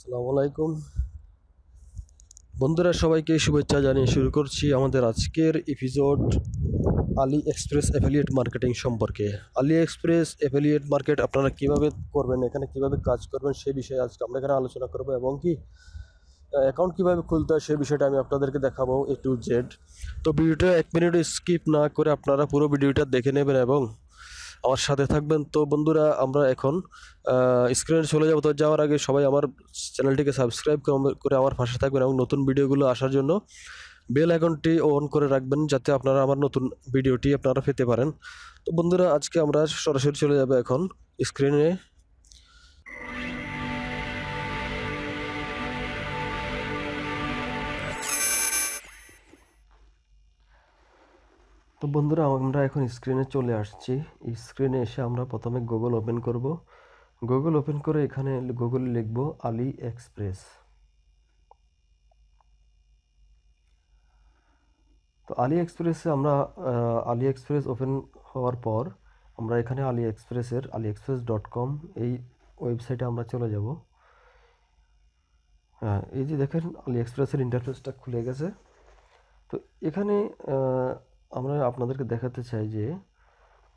আসসালামু আলাইকুম বন্ধুরা, সবাইকে শুভেচ্ছা জানিয়ে শুরু করছি আমাদের আজকের এপিসোড আলি এক্সপ্রেস অ্যাফিলিয়েট মার্কেটিং সম্পর্কে। আলি এক্সপ্রেস অ্যাফিলিয়েট মার্কেট আপনারা কিভাবে করবেন, এখানে কিভাবে কাজ করবেন সে বিষয়ে আজকে আমরা এখানে আলোচনা করব, এবং কি অ্যাকাউন্ট কীভাবে খুলতে হয় সে বিষয়টা আমি আপনাদেরকে দেখাবো এ টু জেড। তো ভিডিওটা 1 মিনিট স্কিপ না করে আপনারা পুরো ভিডিওটা দেখে নেবেন এবং আমার সাথে থাকবেন। তো বন্ধুরা, আমরা এখন স্ক্রিনে চলে যাব। তো যাওয়ার আগে সবাই আমার চ্যানেলটিকে সাবস্ক্রাইব করে আমার পাশে থাকবেন এবং নতুন ভিডিওগুলো আসার জন্য বেল আইকনটি অন করে রাখবেন, যাতে আপনারা আমার নতুন ভিডিওটি আপনারা পেতে পারেন। তো বন্ধুরা, আজকে আমরা সরাসরি চলে যাব এখন স্ক্রিনে। তো বন্ধুরা, আমরা এখন স্ক্রিনে চলে আসছি। স্ক্রিনে এসে আমরা প্রথমে গুগল ওপেন করব। গুগল ওপেন করে এখানে গুগলে লিখব আলি এক্সপ্রেস। তো আলি এক্সপ্রেসে আমরা আলি এক্সপ্রেস ওপেন হওয়ার পর আমরা এখানে aliexpress.com এই ওয়েবসাইটে আমরা চলে যাব। হ্যাঁ, এই যে দেখেন আলি এক্সপ্রেসের ইন্টারফেসটা খুলে গেছে। তো এখানে আমরা আপনাদেরকে দেখাতে চাই যে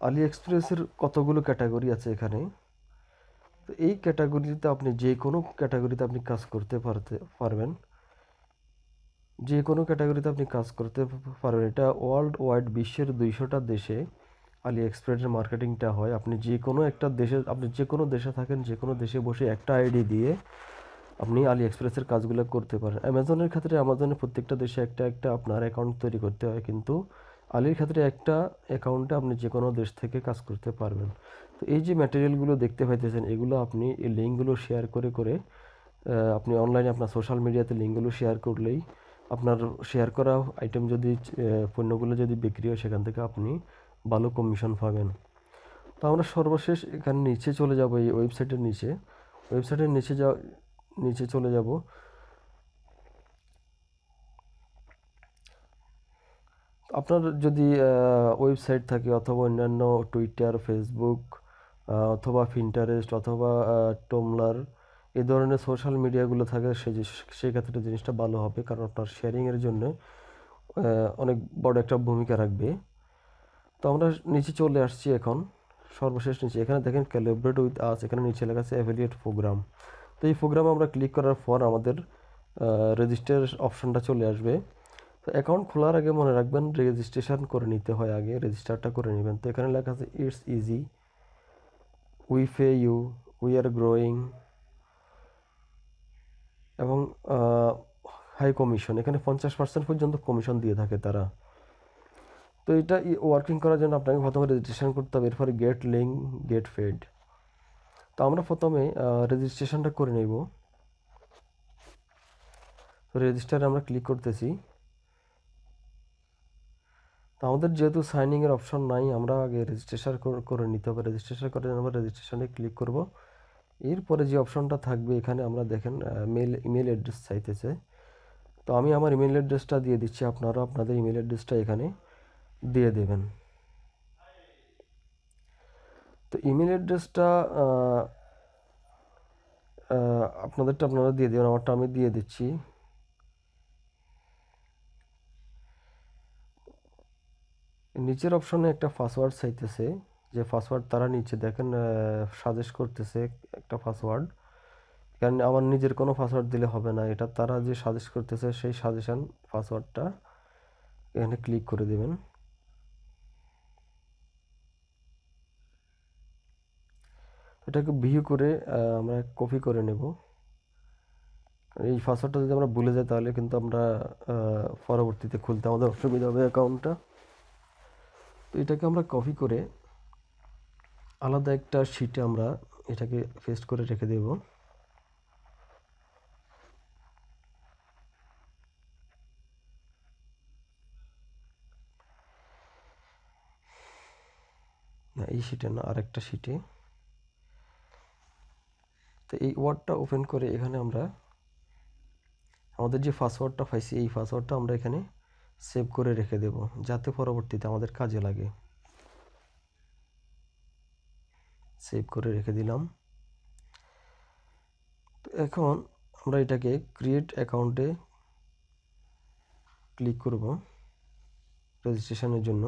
আলি এক্সপ্রেসের কতগুলো ক্যাটাগরি আছে এখানে। তো এই ক্যাটাগরিতে আপনি যে কোনো ক্যাটাগরিতে আপনি কাজ করতে পারবেন, যে কোনো ক্যাটাগরিতে আপনি কাজ করতে পারবেন। এটা ওয়ার্ল্ড ওয়াইড বিশ্বের 200টা দেশে আলি এক্সপ্রেসের মার্কেটিংটা হয়। আপনি যে কোনো একটা দেশে, আপনি যে কোনো দেশে থাকেন, যে কোনো দেশে বসে একটা আইডি দিয়ে আপনি আলি এক্সপ্রেসের কাজগুলো করতে পারেন। অ্যামাজনের ক্ষেত্রে অ্যামাজনের প্রত্যেকটা দেশে একটা একটা আপনার অ্যাকাউন্ট তৈরি করতে হয়, কিন্তু আলির ক্ষেত্রে একটা অ্যাকাউন্টে আপনি যে কোনো দেশ থেকে কাজ করতে পারবেন। তো এই যে ম্যাটেরিয়ালগুলো দেখতে পাইতেছেন, এগুলো আপনি এই লিঙ্কগুলো শেয়ার করে করে আপনি অনলাইনে আপনার সোশ্যাল মিডিয়াতে লিঙ্কগুলো শেয়ার করলেই আপনার শেয়ার করা আইটেম যদি পণ্যগুলো যদি বিক্রি হয়, সেখান থেকে আপনি ভালো কমিশন পাবেন। তো আমরা সর্বশেষ এখানে নিচে চলে যাব, এই ওয়েবসাইটের নিচে চলে যাব। আপনার যদি ওয়েবসাইট থাকে অথবা অন্যান্য টুইটার, ফেসবুক অথবা পিন্টারেস্ট অথবা টমলার, এই ধরনের সোশ্যাল মিডিয়াগুলো থাকে, সেই ক্ষেত্রে জিনিসটা ভালো হবে, কারণ আপনার শেয়ারিংয়ের জন্য অনেক বড় একটা ভূমিকা রাখবে। তো আমরা নিচে চলে আসছি এখন, সর্বশেষ নিচে এখানে দেখেন কোলাবরেট উইথ আস, এখানে নিচে লেখা আছে অ্যাফিলিয়েট প্রোগ্রাম। তো এই প্রোগ্রামে আমরা ক্লিক করার পর আমাদের রেজিস্টার অপশনটা চলে আসবে। তো অ্যাকাউন্ট খোলার আগে মনে রাখবেন রেজিস্ট্রেশন করে নিতে হয়, আগে রেজিস্টারটা করে নেবেন। তো এখানে লেখা আছে it's easy, we pay you, we are growing, এবং হাই কমিশন। এখানে 50% পর্যন্ত কমিশন দিয়ে থাকে তারা। তো এটা ওয়ার্কিং করার জন্য আপনাকে প্রথমে রেজিস্ট্রেশন করতে হবে, এরপরে গেট লিঙ্ক, গেট ফেড। তো আমরা প্রথমে রেজিস্ট্রেশনটা করে নেব। তো রেজিস্টারে আমরা ক্লিক করতেছি। তো আমাদের যেহেতু সাইনিংয়ের অপশন নাই, আমরা আগে রেজিস্ট্রেশন করে নিতে হবে। রেজিস্ট্রেশন করে আমরা রেজিস্ট্রেশনে ক্লিক করব। এরপরে যে অপশনটা থাকবে এখানে আমরা দেখেন ইমেল অ্যাড্রেস চাইতেছে। তো আমি আমার ইমেল অ্যাড্রেসটা দিয়ে দিচ্ছি, আপনারা আপনাদের ইমেল অ্যাড্রেসটা এখানে দিয়ে দেবেন। তো ইমেল অ্যাড্রেসটা আপনাদেরটা আপনারা দিয়ে দেবেন, আমারটা আমি দিয়ে দিচ্ছি। নিচের অপশনে একটা পাসওয়ার্ড চাইতেছে, যে পাসওয়ার্ড তারা নিচে দেখেন সাজেস্ট করতেছে একটা পাসওয়ার্ড। কারণ আমার নিজের কোনো পাসওয়ার্ড দিলে হবে না, এটা তারা যে সাজেস্ট করতেছে সেই সাজেশন পাসওয়ার্ডটা এখানে ক্লিক করে দেবেন। এটাকে ভিউ করে আমরা কপি করে নেব। এই পাসওয়ার্ডটা যদি আমরা ভুলে যাই তাহলে কিন্তু আমরা পরবর্তীতে খুলতে আমাদের অসুবিধা হবে অ্যাকাউন্টটা। তো এটাকে আমরা কপি করে আলাদা একটা শিটে আমরা এটাকে পেস্ট করে রেখে দেব। না, এই শিটে না, আরেকটা শিটে। তো এই ওয়ার্ডটা ওপেন করে এখানে আমরা আমাদের যে পাসওয়ার্ডটা পাইছি এই পাসওয়ার্ডটা আমরা এখানে সেভ করে রেখে দেব, যাতে পরবর্তীতে আমাদের কাজে লাগে। সেভ করে রেখে দিলাম। তো এখন আমরা এটাকে ক্রিয়েট অ্যাকাউন্টে ক্লিক করব রেজিস্ট্রেশনের জন্য।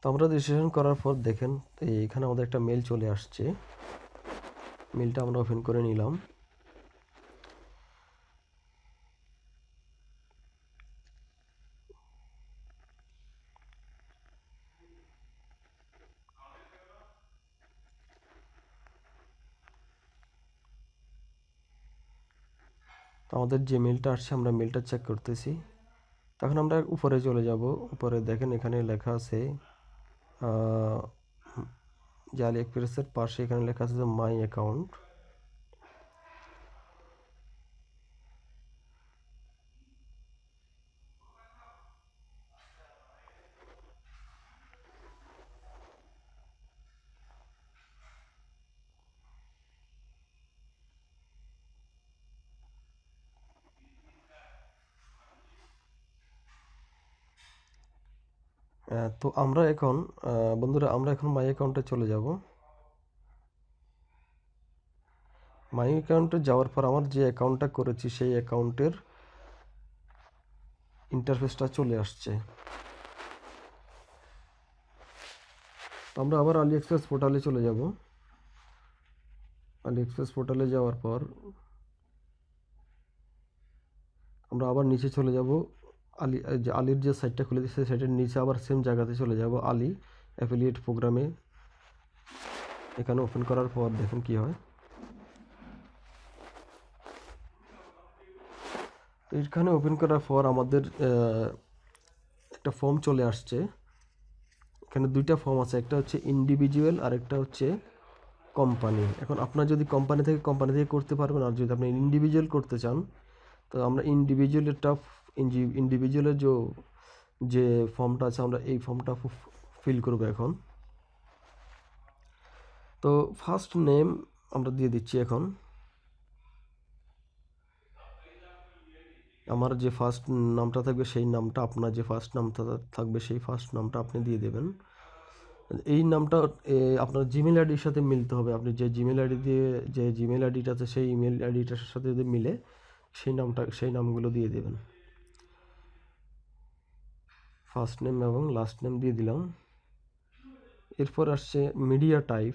তো আমরা রেজিস্ট্রেশন করার পর দেখেন এখানে আমাদের একটা মেল চলে আসছে। মেলটা আমরা ওপেন করে নিলাম। তো আমাদের যে মেলটা আসছে আমরা মেলটা চেক করতেছি। তখন আমরা উপরে চলে যাব। উপরে দেখেন এখানে লেখা আছে যে আলি এক্সপ্রেসের পাশে এখানে লেখা আছে যে মাই অ্যাকাউন্ট। তো আমরা এখন বন্ধুরা আমরা এখন মাই অ্যাকাউন্টে চলে যাব। মাই অ্যাকাউন্টে যাওয়ার পর আমার যে অ্যাকাউন্টটা করেছি সেই অ্যাকাউন্টের ইন্টারফেসটা চলে আসছে। তো আমরা আবার আলি এক্সপ্রেস পোর্টালে চলে যাব। আলি এক্সপ্রেস পোর্টালে যাওয়ার পর আমরা আবার নিচে চলে যাব। আলির যে সাইটটা খুলে দিচ্ছে সেটার নিচে আবার সেম জায়গাতে চলে যাব, আলি অ্যাফিলিয়েট প্রোগ্রামে। এখানে ওপেন করার পর দেখুন কি হয়। তো এখানে ওপেন করার পর আমাদের একটা ফর্ম চলে আসছে। এখানে দুইটা ফর্ম আছে, একটা হচ্ছে ইন্ডিভিজুয়াল আর একটা হচ্ছে কোম্পানি। এখন আপনার যদি কোম্পানি থেকে করতে পারবেন, আর যদি আপনি ইন্ডিভিজুয়াল করতে চান তো আমরা ইন্ডিভিজুয়ালের যে ফর্মটা আছে আমরা এই ফর্মটা ফিল করব এখন। তো ফার্স্ট নেম আমরা দিয়ে দিচ্ছি এখন। আমার যে ফার্স্ট নামটা থাকবে সেই নামটা, আপনার যে ফার্স্ট নামটা থাকবে সেই ফার্স্ট নামটা আপনি দিয়ে দেবেন। এই নামটা আপনার জিমেল আইডির সাথে মিলতে হবে। আপনি যে জিমেল আইডি দিয়ে যে জিমেল আইডিটা আছে সেই ইমেল আইডিটার সাথে যদি মিলে সেই নামগুলো দিয়ে দেবেন। ফার্স্ট নেম এবং লাস্ট নেম দিয়ে দিলাম। এরপর আসছে মিডিয়া টাইপ।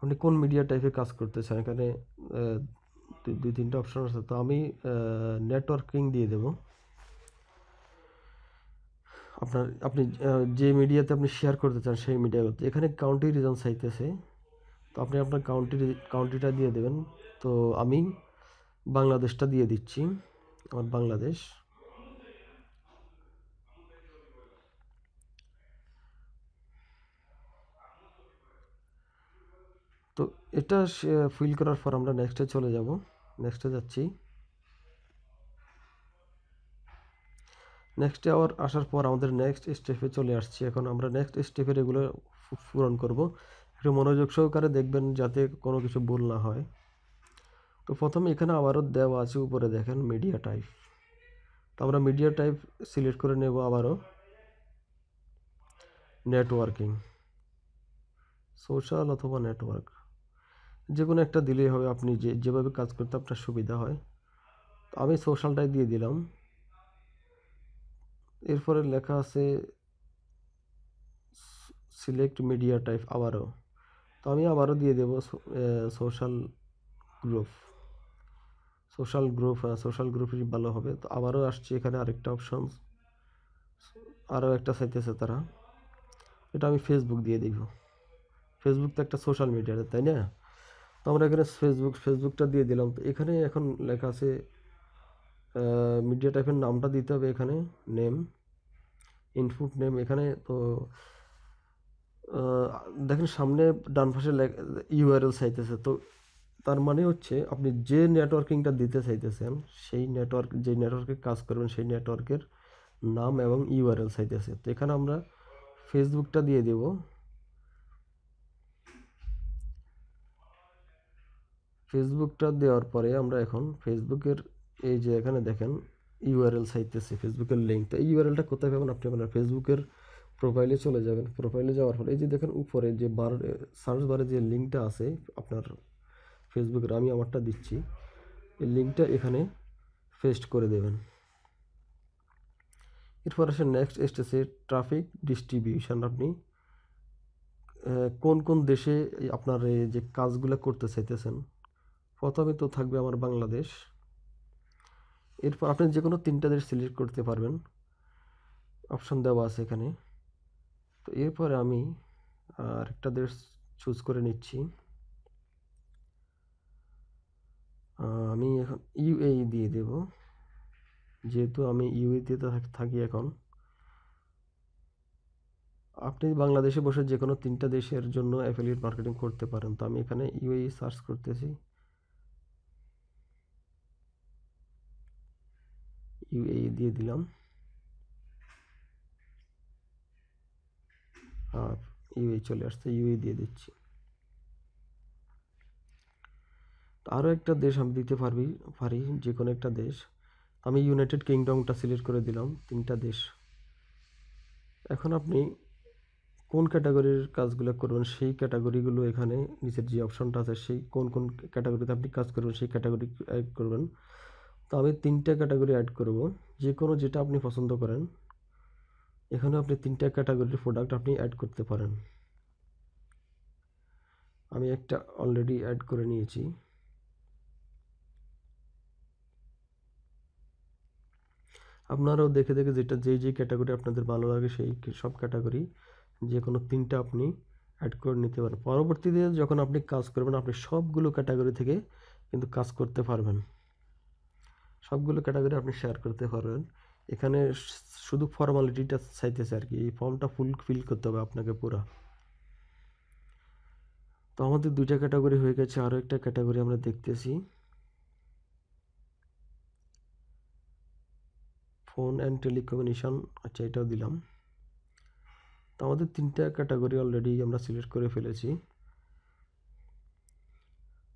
আপনি কোন মিডিয়া টাইপে কাজ করতে চান, এখানে দুই তিনটা অপশন আছে। তো আমি নেটওয়ার্কিং দিয়ে দেব। আপনি যে মিডিয়াতে আপনি শেয়ার করতে চান সেই মিডিয়াতে। এখানে কাউন্টি রিজন চাইতেছে, তো আপনি আপনার কাউন্টিটা দিয়ে দেবেন। তো আমি বাংলাদেশটা দিয়ে দিচ্ছি, আমার বাংলাদেশ। তো এটা ফিল করার পর আমরা নেক্সটে চলে যাব। নেক্সটে যাচ্ছি। নেক্সটে আবার আসার পর আমাদের নেক্সট স্টেপে চলে আসছি। এখন আমরা নেক্সট স্টেপের এগুলো পূরণ করব। একটু মনোযোগ সহকারে দেখবেন যাতে কোনো কিছু ভুল না হয়। তো প্রথমে এখানে আবারও দেওয়া আছে উপরে দেখেন মিডিয়া টাইপ। তো আমরা মিডিয়া টাইপ সিলেক্ট করে নেব আবারও। নেটওয়ার্কিং, সোশ্যাল অথবা নেটওয়ার্ক, যে কোনো একটা দিলেই হবে, আপনি যেভাবে কাজ করতে আপনার সুবিধা হয়। তো আমি সোশ্যালটাই দিয়ে দিলাম। এরপরে লেখা আছে সিলেক্ট মিডিয়া টাইপ আবারও। তো আমি আবারও দিয়ে দেব সোশ্যাল গ্রুপ। সোশ্যাল গ্রুপই ভালো হবে। তো আবারও আসছি এখানে আরেকটা অপশন, আরও একটা চাইতেছে তারা। এটা আমি ফেসবুক দিয়ে দিব। ফেসবুক তো একটা সোশ্যাল মিডিয়া, তাই না? তো আমরা এখানে ফেসবুকটা দিয়ে দিলাম। তো এখানে এখন লেখা আছে মিডিয়া টাইপের নামটা দিতে হবে এখানে, নেম, ইনপুট নেম এখানে। তো দেখেন সামনে ডান পাশে ইউআরএল চাইতেছে। তো তার মানে হচ্ছে আপনি যে নেটওয়ার্কিংটা দিতে চাইতেছেন যে নেটওয়ার্কে কাজ করবেন সেই নেটওয়ার্কের নাম এবং ইউআরএল চাইতেছে। তো এখানে আমরা ফেসবুকটা দিয়ে দেব। ফেসবুকটা দেওয়ার পরে আমরা এখন ফেসবুকের এই যে এখানে দেখেন ইউআরএল চাইতেছে, ফেসবুকের লিঙ্ক। তো এই ইউআরএলটা কোথায় পাবেন? আপনি আপনার ফেসবুকের প্রোফাইলে চলে যাবেন। প্রোফাইলে যাওয়ার পরে এই যে দেখেন উপরে যে সার্চ বারে যে লিঙ্কটা আছে আপনার ফেসবুকের, আমি আমারটা দিচ্ছি, এই লিঙ্কটা এখানে পেস্ট করে দেবেন। এরপর আসে নেক্সট স্টেজে ট্রাফিক ডিস্ট্রিবিউশন। আপনি কোন কোন দেশে আপনার এই যে কাজগুলো করতে চাইতেছেন। প্রথমে তো থাকবে আমার বাংলাদেশ। এরপর আপনি যে কোনো 3টা দেশ সিলেক্ট করতে পারবেন, অপশন দেওয়া আছে এখানে। তো এরপরে আমি আরেকটা দেশ চুজ করে নিচ্ছি। আমি এখন ইউএই দিয়ে দেব, যেহেতু আমি ইউএইতে থাকি এখন। আপনি বাংলাদেশে বসে যে কোনো 3টা দেশের জন্য অ্যাফিলিয়েট মার্কেটিং করতে পারেন। তো আমি এখানে ইউএই সার্চ করতেছি, ইউএই দিয়ে দিলাম। আর ইউএই চলে আসছে, ইউএই দিয়ে দিচ্ছি। আরও একটা দেশ আমি দিতে পারি, যে কোনো একটা দেশ। আমি ইউনাইটেড কিংডমটা সিলেক্ট করে দিলাম, 3টা দেশ। এখন আপনি কোন ক্যাটাগরির কাজগুলো করবেন সেই ক্যাটাগরিগুলো এখানে নিচের যে অপশনটা আছে, সেই কোন কোন ক্যাটাগরিতে আপনি কাজ করবেন সেই ক্যাটাগরি অ্যাড করবেন। তো আমি 3টা ক্যাটাগরি অ্যাড করব, যে কোনো যেটা আপনি পছন্দ করেন। এখানে আপনি 3টা ক্যাটাগরির প্রোডাক্ট আপনি অ্যাড করতে পারেন। আমি একটা অলরেডি অ্যাড করে নিয়েছি। আপনারাও দেখে দেখে যেটা যে ক্যাটাগরি আপনাদের ভালো লাগে সেই সব ক্যাটাগরি যে কোনো 3টা আপনি অ্যাড করে নিতে পারেন। পরবর্তীতে যখন আপনি কাজ করবেন আপনি সবগুলো ক্যাটাগরি থেকে কিন্তু কাজ করতে পারবেন, সবগুলো ক্যাটাগরি আপনি শেয়ার করতে পারবেন। এখানে শুধু ফর্মালিটিটা চাইতেছে আর কি, এই ফর্মটা ফিল করতে হবে আপনাকে পুরা। তো আমাদের 2টা ক্যাটাগরি হয়ে গেছে, আরও একটা ক্যাটাগরি আমরা দেখতেছি, ফোন অ্যান্ড টেলিকমিউনিকেশন। আচ্ছা, এটাও দিলাম। তো আমাদের 3টা ক্যাটাগরি অলরেডি আমরা সিলেক্ট করে ফেলেছি।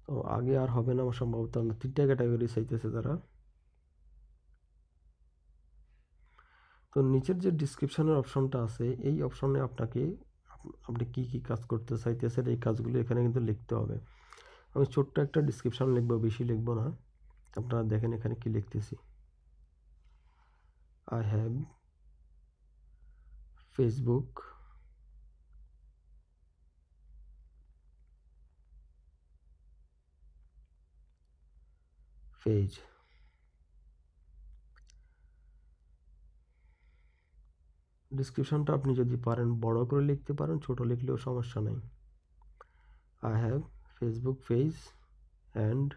তো আগে আর হবে না আমার সম্ভবত, 3টা ক্যাটাগরি চাইতেছে তারা। তো নিচের যে ডিসক্রিপশনের অপশনটা আছে এই অপশনে আপনি কি কি কাজ করতে চাইতেছেন এই কাজগুলো এখানে কিন্তু লিখতে হবে। আমি ছোট্ট একটা ডিসক্রিপশন লিখবো, বেশি লিখবো না। আপনারা দেখেন এখানে কি লিখতেছি। I have Facebook page. ডিসক্রিপশনটা আপনি যদি পারেন বড় করে লিখতে পারেন, ছোট লিখলেও সমস্যা নেই। I have Facebook page and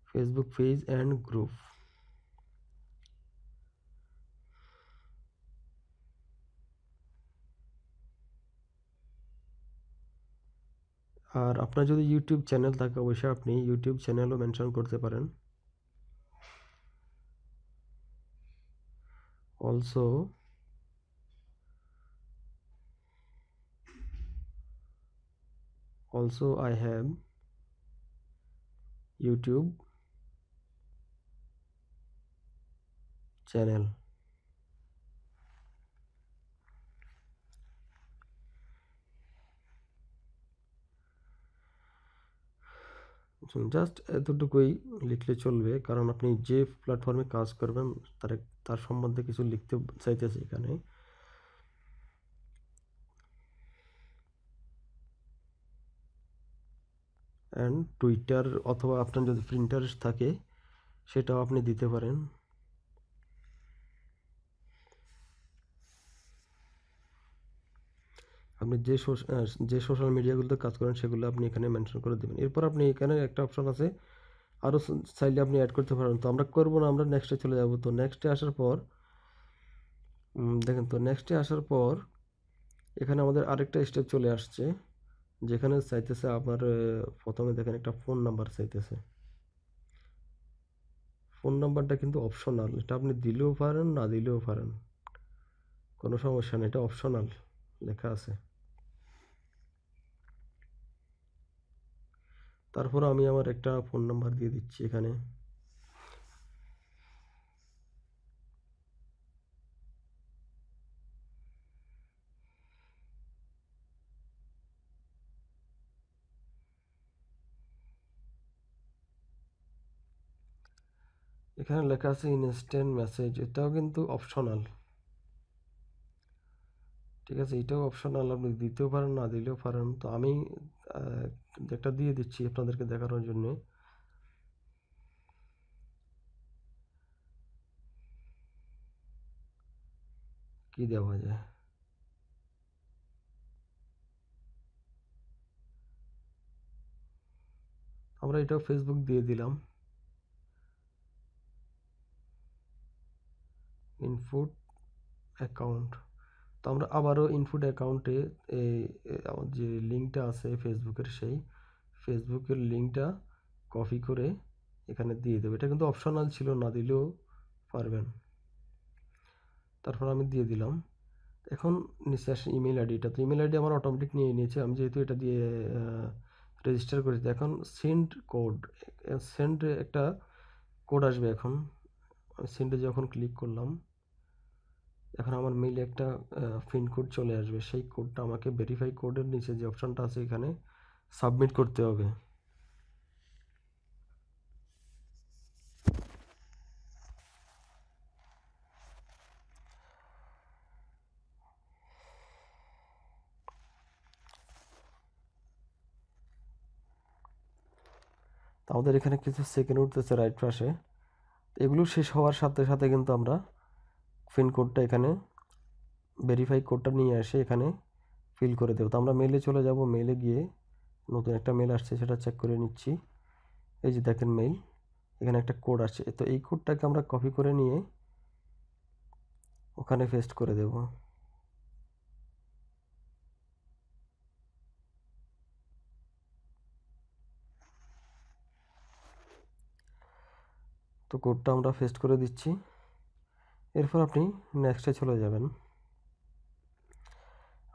Facebook page and group. আর আপনার যদি ইউটিউব চ্যানেল থাকে অবশ্যই আপনি ইউটিউব চ্যানেলও মেনশন করতে পারেন। Also I have YouTube channel. Just এতটুকুই লিখলে চলবে, কারণ আপনি যে প্ল্যাটফর্মে কাজ করবেন তার সম্বন্ধে কিছু লিখতে চাইতেছে এখানে। অ্যান্ড টুইটার অথবা আপনার যদি প্রিন্টারেস্ট থাকে সেটাও আপনি দিতে পারেন। আপনি যে সোশ্যাল মিডিয়াগুলোতে কাজ করেন সেগুলো আপনি এখানে মেনশন করে দেবেন। এরপর আপনি এখানে একটা অপশন আছে আরও চাইলে আপনি অ্যাড করতে পারেন। তো আমরা করবো না, আমরা নেক্সটে চলে যাব। তো নেক্সটে আসার পর দেখেন, তো নেক্সটে আসার পর এখানে আমাদের আরেকটা স্টেপ চলে আসছে, যেখানে চাইতেছে আপনার প্রথমে দেখেন একটা ফোন নাম্বার চাইতেছে। ফোন নাম্বারটা কিন্তু অপশনাল, এটা আপনি দিলেও পারেন না দিলেও পারেন, কোনো সমস্যা নেই, এটা অপশনাল লেখা আছে। তারপর আমি আমার একটা ফোন নাম্বার দিয়ে দিচ্ছি এখানে। এখানে লেখা আছে ইনস্ট্যান্ট মেসেজ, এটাও কিন্তু অপশনাল। ঠিক আছে, এটাও অপশনাল, আপনি দিতেও পারেন না দিলেও পারেন। তো আমি একটা দিয়ে দিচ্ছি আপনাদেরকে দেখানোর জন্যে। কি দেওয়া যায়? আমরা এটাও ফেসবুক দিয়ে দিলাম, ইনপুট অ্যাকাউন্ট। তো আমরা আবারও ইনপুট অ্যাকাউন্টে এই আমার যে লিঙ্কটা আছে ফেসবুকের, সেই ফেসবুকের লিঙ্কটা কপি করে এখানে দিয়ে দেবো। এটা কিন্তু অপশনাল ছিল, না দিলেও পারবেন। তারপর আমি দিয়ে দিলাম। এখন নিচে আসে ইমেল আইডিটা। তো ইমেল আইডি আমার অটোমেটিক নিয়ে নিয়েছে, আমি যেহেতু এটা দিয়ে রেজিস্টার করেছি। এখন সেন্ড কোড, সেন্ড একটা কোড আসবে। এখন সেন্ডে যখন ক্লিক করলাম, এখন আমার মেইলে একটা পিন কোড চলে আসবে। সেই কোডটা আমাকে ভেরিফাই কোডের নিচে যে অপশনটা আছে এখানে সাবমিট করতে হবে। তো আমাদের এখানে কিছু সেকেন্ড উঠতেছে রাইট পাশে। এগুলো শেষ হওয়ার সাথে সাথে কিন্তু আমরা পিন কোডটা এখানে ভেরিফাই কোডটা নিয়ে এসে এখানে ফিল করে দেবো। তো আমরা মেইলে চলে যাব, মেইলে গিয়ে নতুন একটা মেল আসছে সেটা চেক করে নিচ্ছি। এই যে দেখেন মেইল, এখানে একটা কোড আসছে। তো এই কোডটাকে আমরা কপি করে নিয়ে ওখানে পেস্ট করে দেব। তো কোডটা আমরা পেস্ট করে দিচ্ছি। এরপর আপনি নেক্সটে চলে যাবেন।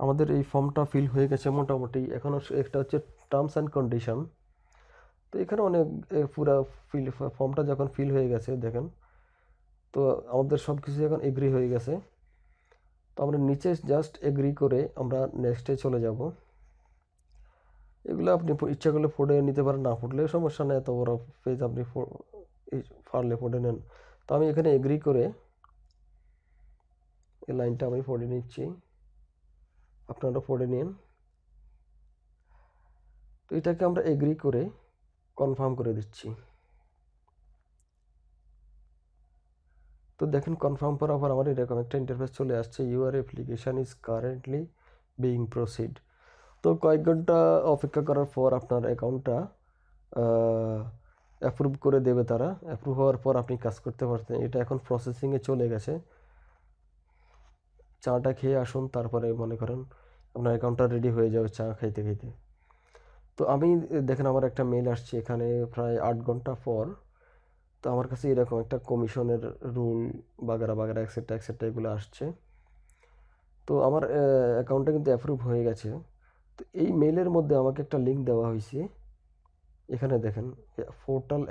আমাদের এই ফর্মটা ফিল হয়ে গেছে মোটামুটি। এখন একটা হচ্ছে টার্মস অ্যান্ড কন্ডিশন। তো এখানে অনেক পুরা ফর্মটা যখন ফিল হয়ে গেছে দেখেন, তো আমাদের সব কিছু এখন এগ্রি হয়ে গেছে। তো আমরা নিচে জাস্ট এগ্রি করে আমরা নেক্সটে চলে যাব। এগুলো আপনি ইচ্ছা করলে পড়ে নিতে পারেন, না পড়লেও সমস্যা নেই, এত বড় পেজ আপনি পারলে পড়ে নেন। তো আমি এখানে এগ্রি করে এই লাইনটা আমি পড়ে নিচ্ছি, আপনারা পড়ে নিন। তো এটাকে আমরা এগ্রি করে কনফার্ম করে দিচ্ছি। তো দেখেন কনফার্ম করার পর আমার এরকম একটা ইন্টারফেস চলে আসছে, your application is currently being proceed. তো কয়েক ঘন্টা অপেক্ষা করার পর আপনার অ্যাকাউন্টটা অ্যাপ্রুভ করে দেবে তারা। অ্যাপ্রুভ হওয়ার পর আপনি কাজ করতে পারতেন। এটা এখন প্রসেসিংয়ে চলে গেছে। চাটা খেয়ে আসুন, তারপরে মনে করেন আপনার অ্যাকাউন্টটা রেডি হয়ে যাবে চা খাইতে খাইতে। তো আমি দেখেন আমার একটা মেল আসছে এখানে প্রায় 8 ঘন্টা পর। তো আমার কাছে এরকম একটা কমিশনের রুল বাগারা বাগারা এক্সেট্রা এক্সেট্রা এগুলো আসছে। তো আমার অ্যাকাউন্টটা কিন্তু অ্যাপ্রুভ হয়ে গেছে। তো এই মেলের মধ্যে আমাকে একটা লিঙ্ক দেওয়া হয়েছে। এখানে দেখেন পোর্টাল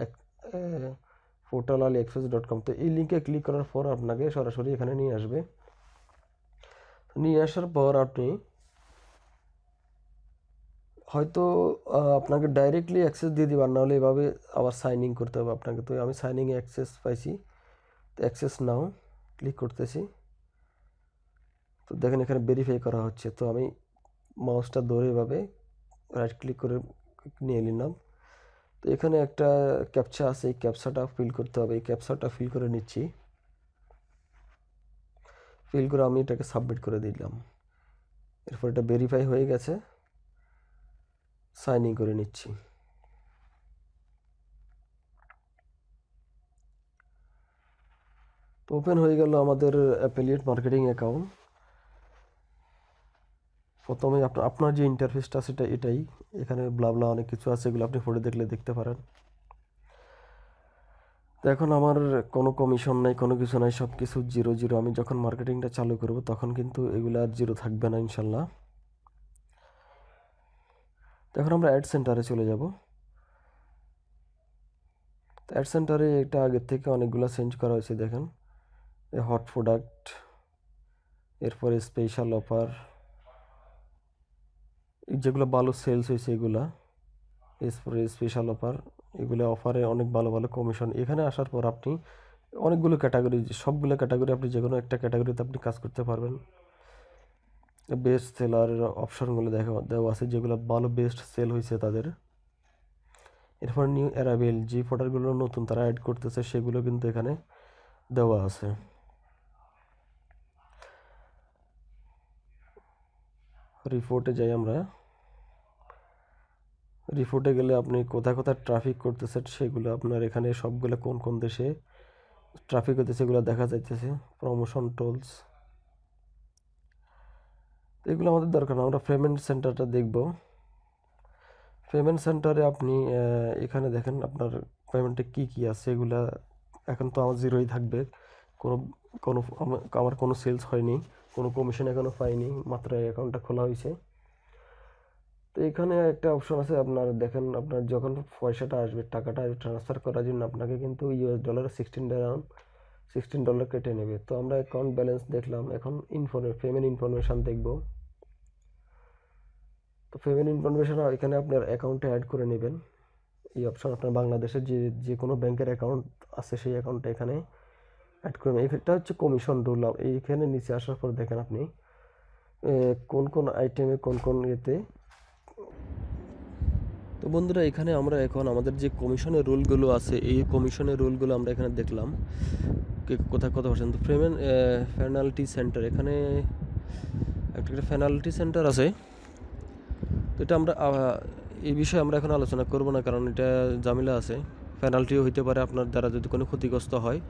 পোর্টাল AliExpress.com। তো এই লিঙ্কে ক্লিক করার পর আপনাকে সরাসরি এখানে নিয়ে আসবে। নিয়ে আসার পর আপনি হয়তো আপনাকে ডাইরেক্টলি অ্যাক্সেস দিয়ে দিবেন, নাহলে এভাবে আবার সাইন ইন করতে হবে আপনাকে। তো আমি সাইন ইনে অ্যাক্সেস পাইছি, তো অ্যাক্সেস নাও ক্লিক করতেছি। তো দেখেন এখানে ভেরিফাই করা হচ্ছে। তো আমি মাউসটা ধরে এভাবে রাইট ক্লিক করে নিয়ে নিলাম। তো এখানে একটা ক্যাপচা আছে, এই ক্যাপচাটা ফিল করতে হবে। এই ক্যাপচাটা ফিল করে নিচ্ছি। ফিল করে আমি এটাকে সাবমিট করে দিলাম। এরপর এটা ভেরিফাই হয়ে গেছে, সাইন ইন করে নিচ্ছি। তো ওপেন হয়ে গেল আমাদের অ্যাফিলিয়েট মার্কেটিং অ্যাকাউন্ট। প্রথমে আপনার যে ইন্টারফেসটা সেটা এটাই। এখানে ব্লা ব্লা অনেক কিছু আছে, এগুলো আপনি পড়ে দেখলে দেখতে পারেন। তো এখন আমার কোনো কমিশন নাই, কোনো কিছু নাই, সব কিছু জিরো জিরো। আমি যখন মার্কেটিংটা চালু করব তখন কিন্তু এগুলো আর জিরো থাকবে না ইনশাল্লাহ। তো এখন আমরা অ্যাড সেন্টারে চলে যাব। তো অ্যাড সেন্টারে এটা আগের থেকে অনেকগুলো চেঞ্জ করা হয়েছে, দেখেন এই হট প্রোডাক্ট, এরপরে স্পেশাল অফার, যেগুলো ভালো সেলস হয়েছে এগুলা, এরপরে স্পেশাল অফার, এগুলো অফারে অনেক ভালো ভালো কমিশন। এখানে আসার পর আপনি অনেকগুলো ক্যাটাগরি, সবগুলো ক্যাটাগরি আপনি যে কোনো একটা ক্যাটাগরিতে আপনি কাজ করতে পারবেন। বেস্ট সেলারের অপশনগুলো দেওয়া আছে, যেগুলো ভালো বেস্ট সেল হয়েছে তাদের। এরপর নিউ অ্যারাইভেল, যে প্রোডাক্টগুলো নতুন তারা অ্যাড করতেছে সেগুলো কিন্তু এখানে দেওয়া আছে। রিপোর্টে যাই আমরা। রিপোর্টে গেলে আপনি কোথায় কোথায় ট্রাফিক করতেছে সেগুলো আপনার এখানে সবগুলো কোন কোন দেশে ট্রাফিক হতেছে সেগুলো দেখা যাইতেছে। প্রমোশন টোলস, তো এগুলো আমাদের দরকার না, আমরা পেমেন্ট সেন্টারটা দেখব। পেমেন্ট সেন্টারে আপনি এখানে দেখেন আপনার পেমেন্টে কি কি আছে এগুলা। এখন তো আমার জিরোই থাকবে, কোনো কোনো আমার কোনো সেলস হয়নি, কোনো কমিশন এখনও পাইনি, মাত্র অ্যাকাউন্টটা খোলা হয়েছে। তো এখানে একটা অপশন আছে, আপনার দেখেন আপনার যখন পয়সাটা আসবে, টাকাটা ট্রান্সফার করার জন্য আপনাকে কিন্তু US ডলারে $16 কেটে নেবে। তো আমরা অ্যাকাউন্ট ব্যালেন্স দেখলাম, এখন পেমেন্ট ইনফরমেশান দেখব। তো পেমেন্ট ইনফরমেশান এখানে আপনার অ্যাকাউন্টে অ্যাড করে নেবেন। এই অপশন আপনার বাংলাদেশের যে যে কোনো ব্যাংকের অ্যাকাউন্ট আছে সেই অ্যাকাউন্টটা এখানে অ্যাড করবেন। এটা হচ্ছে কমিশন রুল। এইখানে নিচে আসার পর দেখেন আপনি কোন কোন আইটেমে কোন কোন ইয়েতে। তো বন্ধুরা, এখানে আমরা এখন আমাদের যে কমিশনের রুলগুলো আছে এই কমিশনের রুলগুলো আমরা এখানে দেখলাম কোথায় কত পার্সেন্ট। তো পেমেন্ট পেনাল্টি সেন্টার, এখানে একটা পেনাল্টি সেন্টার আছে। তো এটা আমরা এই বিষয়ে আমরা এখন আলোচনা করব না, কারণ এটা ঝামেলা আছে। পেনাল্টিও হইতে পারে আপনার দ্বারা যদি কোনো ক্ষতিগ্রস্ত হয়।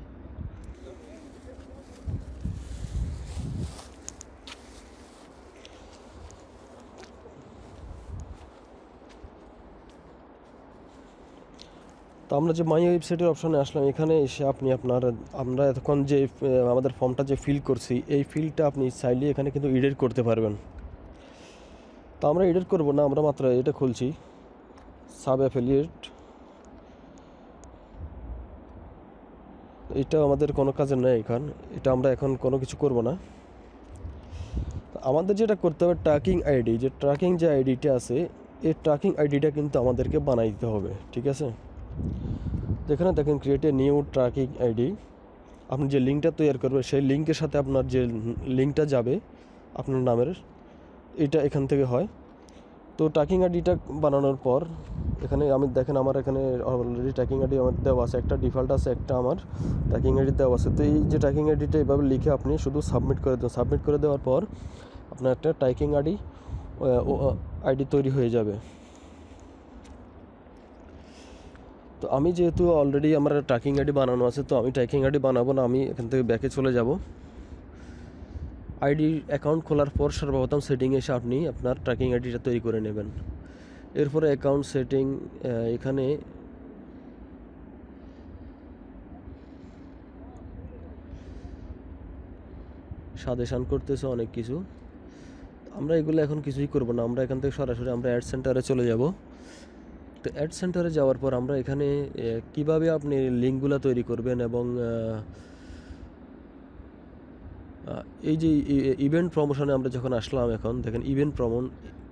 তো আমরা যে মাই ওয়েবসাইটের অপশানে আসলাম, এখানে এসে আপনি আমরা এতক্ষণ যে আমাদের ফর্মটা যে ফিল করছি এই ফিলটা আপনি চাইলে এখানে কিন্তু এডিট করতে পারবেন। তো আমরা এডিট করব না, আমরা মাত্র এটা খুলছি, সাব অ্যাফিলিয়েট। এটা আমাদের কোনো কাজে নেই এখন, এটা আমরা এখন কোনো কিছু করব না। আমাদের যেটা করতে হবে, ট্র্যাকিং আইডি, যে ট্র্যাকিং যে আইডিটা আছে এই ট্র্যাকিং আইডিটা কিন্তু আমাদেরকে বানাই দিতে হবে, ঠিক আছে। যেখানে দেখেন create a new tracking ID, আপনি যে লিঙ্কটা তৈরি করবেন সেই লিঙ্কের সাথে আপনার যে লিঙ্কটা যাবে আপনার নামের, এটা এখান থেকে হয়। তো ট্র্যাকিং আইডিটা বানানোর পর এখানে দেখেন আমার এখানে অলরেডি ট্র্যাকিং আইডি আমার দেওয়া আছে, একটা ডিফল্ট আছে, একটা আমার ট্র্যাকিং আইডি দেওয়া আছে। তো এই যে ট্র্যাকিং আইডিটা এভাবে লিখে আপনি শুধু সাবমিট করে দেন। সাবমিট করে দেওয়ার পর আপনার একটা ট্র্যাকিং আইডি তৈরি হয়ে যাবে। তো আমি যেহেতু অলরেডি আমার ট্র্যাকিং আইডি বানানো আছে, তো আমি ট্র্যাকিং আইডি বানাবো না, আমি এখান থেকে ব্যাকে চলে যাব। আইডি অ্যাকাউন্ট খোলার পর সর্বপ্রথম সেটিংয়ে এসে আপনি আপনার ট্র্যাকিং আইডিটা তৈরি করে নেবেন। এরপরে অ্যাকাউন্ট সেটিং, এখানে সাজেশান করতেছে অনেক কিছু, আমরা এগুলো এখন কিছুই করব না, আমরা এখান থেকে সরাসরি আমরা অ্যাড সেন্টারে চলে যাব। তো অ্যাড সেন্টারে যাওয়ার পর আমরা এখানে কিভাবে আপনি লিঙ্কগুলো তৈরি করবেন এবং এই যে ইভেন্ট প্রমোশনে আমরা যখন আসলাম, এখন দেখেন ইভেন্ট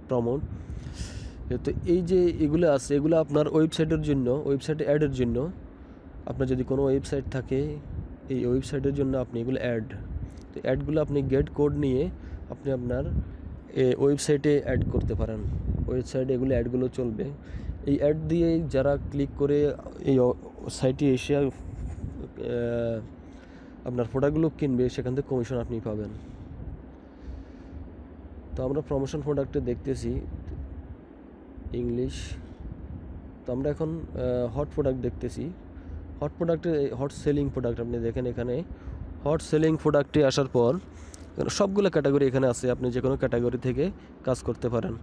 প্রমোট। তো এই যে এগুলো আছে এগুলো আপনার ওয়েবসাইটে অ্যাডের জন্য। আপনার যদি কোনো ওয়েবসাইট থাকে এই ওয়েবসাইটের জন্য আপনি এগুলো তো অ্যাডগুলো আপনি গেট কোড নিয়ে আপনি আপনার ওয়েবসাইটে অ্যাড করতে পারেন। ওয়েবসাইটে অ্যাডগুলো চলবে। এই অ্যাড দিয়ে যারা ক্লিক করে এই সাইটে এসে আপনার প্রোডাক্টগুলো কিনবে, সেখান থেকে কমিশন আপনি পাবেন। তো আমরা প্রমোশন প্রোডাক্টে দেখতেছি ইংলিশ। তো আমরা এখন হট প্রোডাক্ট দেখতেছি। হট সেলিং প্রোডাক্ট আপনি দেখেন, এখানে হট সেলিং প্রোডাক্টে আসার পর সবগুলো ক্যাটাগরি এখানে আছে, আপনি যে কোনো ক্যাটাগরি থেকে কাজ করতে পারেন,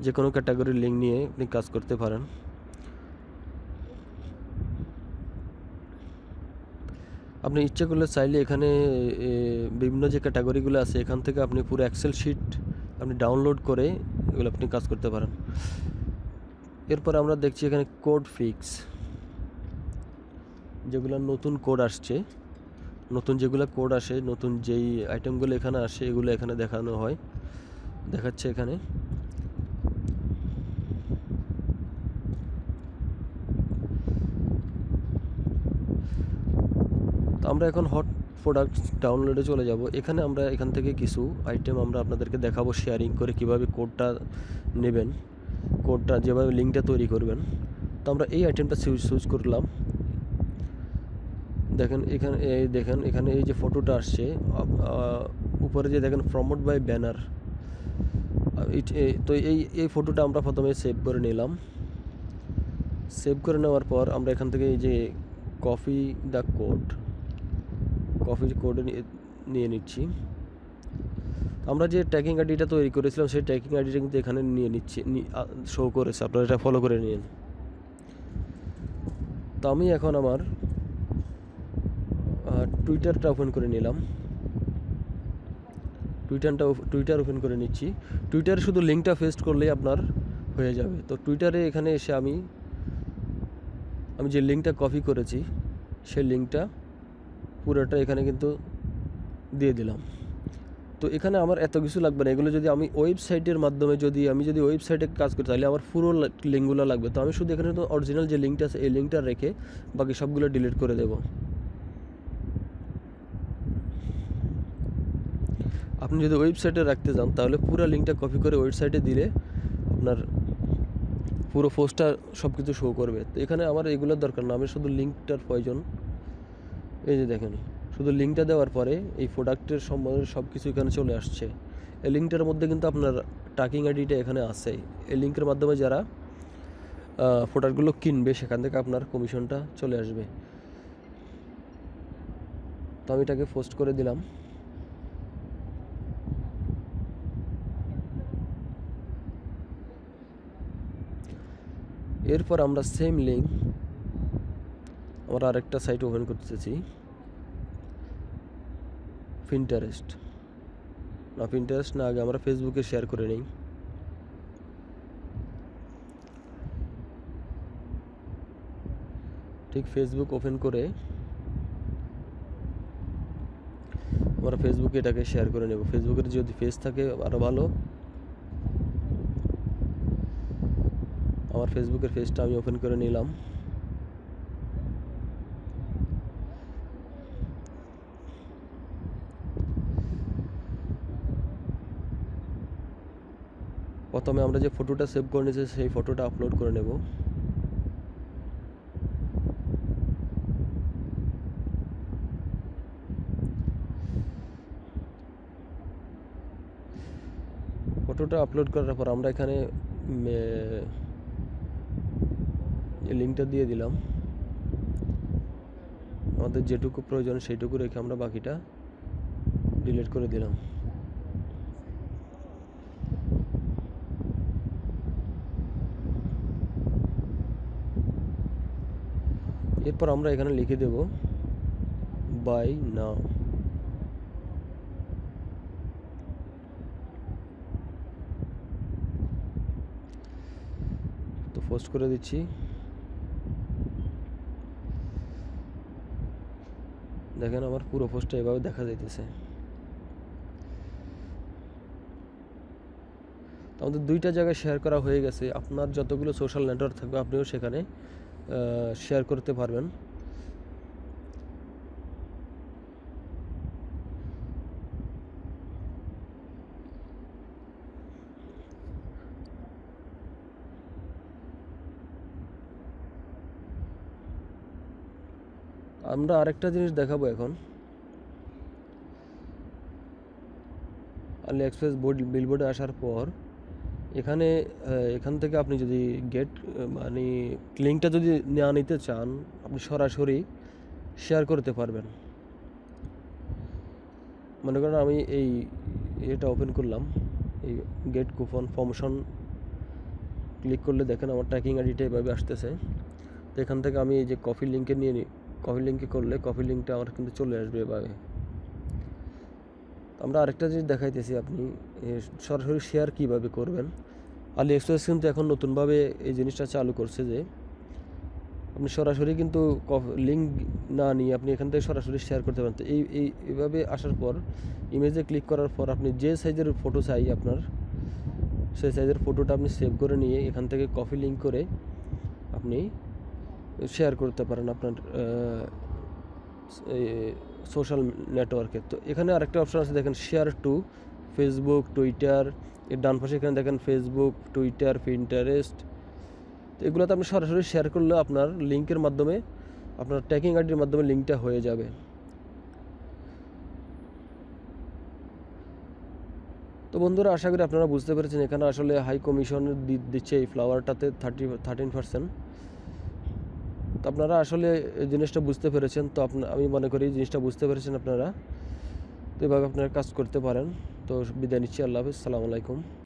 যে কোনো ক্যাটাগরির লিঙ্ক নিয়ে আপনি কাজ করতে পারেন। আপনি ইচ্ছে করলে চাইলে এখানে বিভিন্ন যে ক্যাটাগরিগুলো আছে এখান থেকে আপনি পুরো এক্সেল শিট আপনি ডাউনলোড করে এগুলো আপনি কাজ করতে পারেন। এরপর আমরা দেখছি এখানে কোড ফিক্স, যেগুলো নতুন কোড আসছে, নতুন যেগুলো কোড আসে, নতুন যেই আইটেমগুলো এখানে আসে এগুলো এখানে দেখানো হয়, দেখাচ্ছে এখানে। তো আমরা এখন হট প্রোডাক্টস ডাউনলোডে চলে যাব। এখানে আমরা এখান থেকে কিছু আইটেম আমরা আপনাদেরকে দেখাবো শেয়ারিং করে কিভাবে কোডটা নেবেন, কোডটা যেভাবে লিঙ্কটা তৈরি করবেন। তো আমরা এই আইটেমটা চুজ করলাম। দেখেন এখানে এই যে ফটোটা আসছে উপরে যে দেখেন প্রমোট বাই ব্যানার, তো এই ফটোটা আমরা প্রথমে সেভ করে নিলাম। সেভ করে নেওয়ার পর আমরা এখান থেকে এই যে কপি কোড নিয়ে নিচ্ছি। আমরা যে ট্র্যাকিং আইডিটা তৈরি করেছিলাম সেই ট্র্যাকিং আইডিটা কিন্তু এখানে নিয়ে নিচ্ছি, শো করেছে, আপনারা এটা ফলো করে নিন। তো আমি এখন আমার টুইটারটা ওপেন করে নিলাম, টুইটার ওপেন করে নিচ্ছি। টুইটারে শুধু লিঙ্কটা পেস্ট করলেই আপনার হয়ে যাবে। তো টুইটারে এখানে এসে আমি যে লিঙ্কটা কপি করেছি সেই লিঙ্কটা পুরোটা এখানে কিন্তু দিয়ে দিলাম। তো এখানে আমার এত কিছু লাগবে না, এগুলো যদি আমি ওয়েবসাইটের মাধ্যমে যদি ওয়েবসাইটে কাজ করি তাহলে আমার পুরো লিঙ্কগুলো লাগবে। তো আমি শুধু এখানে তো অরিজিনাল যে লিঙ্কটা আছে এই লিঙ্কটা রেখে বাকি সবগুলো ডিলিট করে দেব। আপনি যদি ওয়েবসাইটে রাখতে চান তাহলে পুরো লিঙ্কটা কপি করে ওয়েবসাইটে দিলে আপনার পুরো পোস্টটা সব কিছু শো করবে। তো এখানে আমার এগুলোর দরকার না, আমি শুধু লিঙ্কটার প্রয়োজন। এই যে দেখেন, শুধু লিঙ্কটা দেওয়ার পরে এই প্রোডাক্টের সম্বন্ধে সব কিছু এখানে চলে আসছে। এই লিঙ্কটার মধ্যে কিন্তু আপনার ট্র্যাকিং আইডিটা এখানে আছে। এই লিঙ্কের মাধ্যমে যারা প্রোডাক্টগুলো কিনবে সেখান থেকে আপনার কমিশনটা চলে আসবে। তো আমি এটাকে পোস্ট করে দিলাম। এরপর আমরা সেম লিঙ্ক আমরা আরেকটা সাইট ওপেন করতেছি, পিন্টারেস্ট না, আগে আমরা ফেসবুকে শেয়ার করে নিই। ঠিক ফেসবুক ওপেন করে আমরা ফেসবুকে এটাকে শেয়ার করে নেব। ফেসবুকের যদি পেজ থাকে আরও ভালো। আমার ফেসবুকের পেজটা আমি ওপেন করে নিলাম। প্রথমে আমরা যে ফটোটা সেভ করে নিয়েছি সেই ফটোটা আপলোড করে নেব। ফটোটা আপলোড করার পর আমরা এখানে লিঙ্কটা দিয়ে দিলাম। আমাদের যেটুকু প্রয়োজন সেইটুকু রেখে আমরা বাকিটা ডিলিট করে দিলাম। এরপর আমরা এখানে লিখে দেব বাই নাও। তো পোস্ট করে দিচ্ছি। দেখেন আমার পুরো পোস্টটা এভাবে দেখা যাইতেছে। আমাদের দুইটা জায়গায় শেয়ার করা হয়ে গেছে। আপনার যতগুলো সোশ্যাল নেটওয়ার্ক থাকবে আপনিও সেখানে শেয়ার করতে পারবেন। আমরা আরেকটা জিনিস দেখাবো এখন। আলি এক্সপ্রেস বিলবোর্ডে আসার পর এখান থেকে আপনি যদি মানে লিঙ্কটা যদি না নিতে চান আপনি সরাসরি শেয়ার করতে পারবেন। মনে করেন আমি এটা ওপেন করলাম, এই গেট কুপন প্রমোশন ক্লিক করলে দেখেন আমার ট্র্যাকিং আইডিটা এভাবে আসতেছে। তো এখান থেকে আমি এই যে কপি লিঙ্কে নিয়ে কপি লিঙ্কে করলে কপি লিঙ্কটা আমার কিন্তু চলে আসবে এভাবে। আমরা আরেকটা জিনিস দেখাইতেছি, আপনি সরাসরি শেয়ার কিভাবে করবেন। আলি এক্সপ্রেস কিন্তু এখন নতুনভাবে এই জিনিসটা চালু করছে যে আপনি সরাসরি কিন্তু লিঙ্ক না নিয়ে আপনি এখান থেকে সরাসরি শেয়ার করতে পারেন। তো এইভাবে আসার পর ইমেজে ক্লিক করার পর আপনি যে সাইজের ফটো চাই আপনার, সেই সাইজের ফটোটা আপনি সেভ করে নিয়ে এখান থেকে কপি লিঙ্ক করে আপনি শেয়ার করতে পারেন আপনার সোশ্যাল নেটওয়ার্কে। তো এখানে আরেকটা অপশন আছে, দেখেন শেয়ার টু ফেসবুক, টুইটার। এর ডান পাশে এখানে দেখেন ফেসবুক, টুইটার, পিন্টারেস্ট। তো এগুলোতে আপনি সরাসরি শেয়ার করলে আপনার লিঙ্কের মাধ্যমে, আপনার ট্র্যাকিং আইডির মাধ্যমে লিঙ্কটা হয়ে যাবে। তো বন্ধুরা, আশা করি আপনারা বুঝতে পেরেছেন এখানে আসলে হাই কমিশন দিচ্ছে এই ফ্লাওয়ারটাতে 13%। তো আপনারা আসলে এই জিনিসটা বুঝতে পেরেছেন। তো আমি মনে করি জিনিসটা বুঝতে পেরেছেন আপনারা। তো এভাবে আপনারা কাজ করতে পারেন। তো বিদায় নিচ্ছি, আল্লাহ হাফিজ, সালামু আলাইকুম।